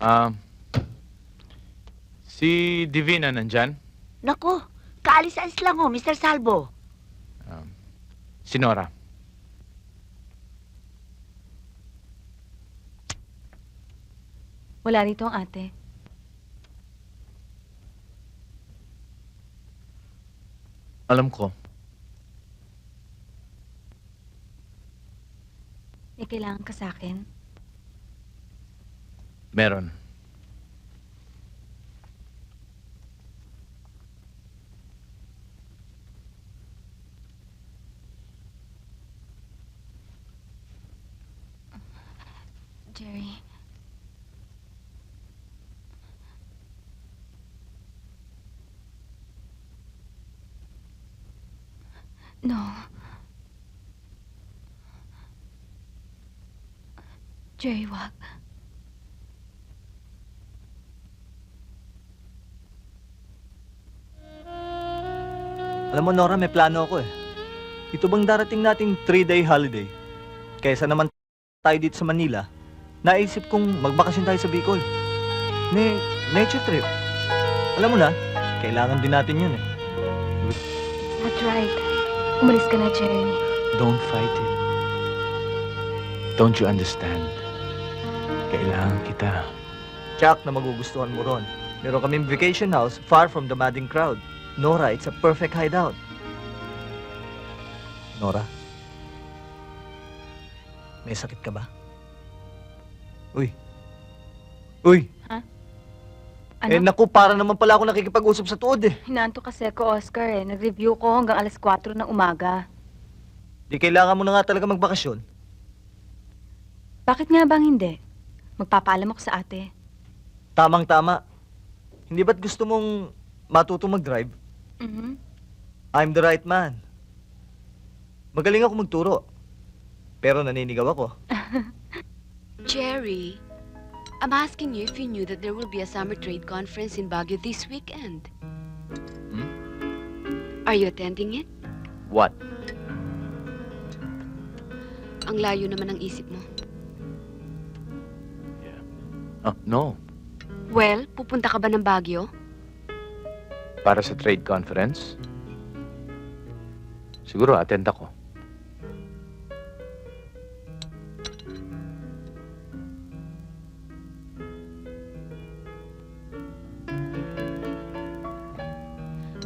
Um, si Divina nandyan? Naku, kaalis-alis lang ho, Mr. Salvo. Si Nora? Wala rito ang ate. Alam ko. May kailangan ka sa akin. Meron. Jerry. No. Jerry, wag. Alam mo, Nora, may plano ako eh. Ito bang darating nating 3-day holiday? Kaysa naman tayo dito sa Manila, naisip kong magbakasyon tayo sa Bicol. Nature trip. Alam mo na, kailangan din natin yun eh. That's right. Umalis ka na, Jerry. Don't fight it. Don't you understand? Kailangan kita. Jack, na magugustuhan mo ron. Meron kaming vacation house far from the madding crowd. Nora, it's a perfect hideout. Nora? May sakit ka ba? Uy. Uy! Ano? Naku, para naman pala ako nakikipag-usap sa tuod eh. Hinaanto kasi ako, Oscar eh. Nag-review ko hanggang alas 4 ng umaga. Di kailangan mo na nga talaga magbakasyon. Bakit nga bang hindi? Magpapaalam ako sa ate. Tamang-tama. Hindi ba't gusto mong matutong mag-drive? Mhm. I'm the right man. Magaling ako magturo. Pero naninigaw ako. Jerry, I'm asking you if you knew that there will be a summer trade conference in Baguio this weekend. Hmm? Are you attending it? What? Ang layo naman ng isip mo. Oh, no. Well, pupunta ka ba ng Baguio? Para sa trade conference? Siguro attend ako.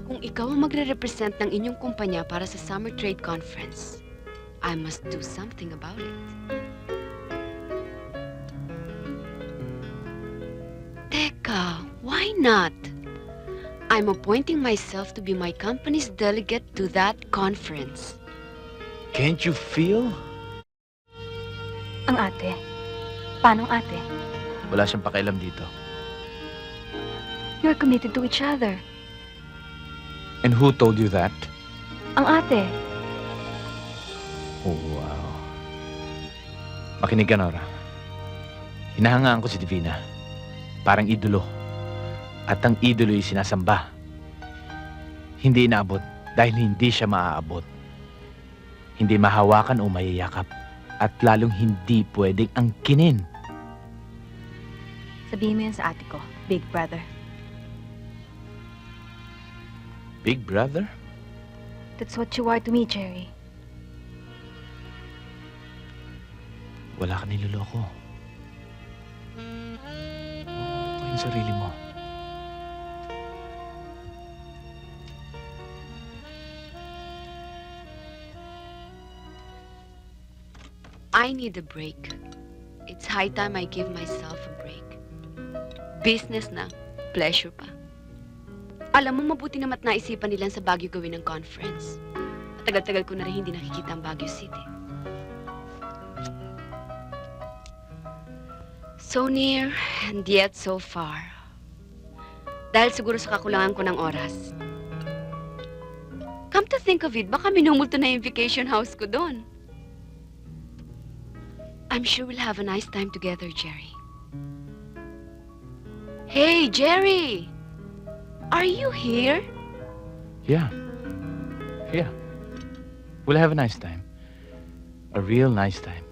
Kung ikaw ang magre-represent ng inyong kumpanya para sa summer trade conference, I must do something about it. Teka, why not? I'm appointing myself to be my company's delegate to that conference. Can't you feel? Ang ate. Paano ang ate? Wala siyang pakialam dito. You're committed to each other. And who told you that? Ang ate. Oh, wow. Makinig ka, Nora. Hinahangaan ko si Divina. Parang idolo. At ang idolo'y sinasamba. Hindi inaabot dahil hindi siya maaabot. Hindi mahawakan o mayayakap. At lalong hindi pwedeng angkinin. Sabihin mo yan sa ate ko, Big Brother. Big brother? That's what you are to me, Jerry. Wala ka niloloko. Ito yung sarili mo. I need a break. It's high time I give myself a break. Business na, pleasure pa. Alam mo, mabuti namat naisipan nilang sa Baguio gawin ng conference. Tagal-tagal ko na rin hindi nakikita ang Baguio City. So near and yet so far. Dahil siguro sa kakulangan ko ng oras. Come to think of it, baka minumulto na yung vacation house ko doon. I'm sure we'll have a nice time together, Jerry. Hey, Jerry! Are you here? Yeah. Yeah. We'll have a nice time. A real nice time.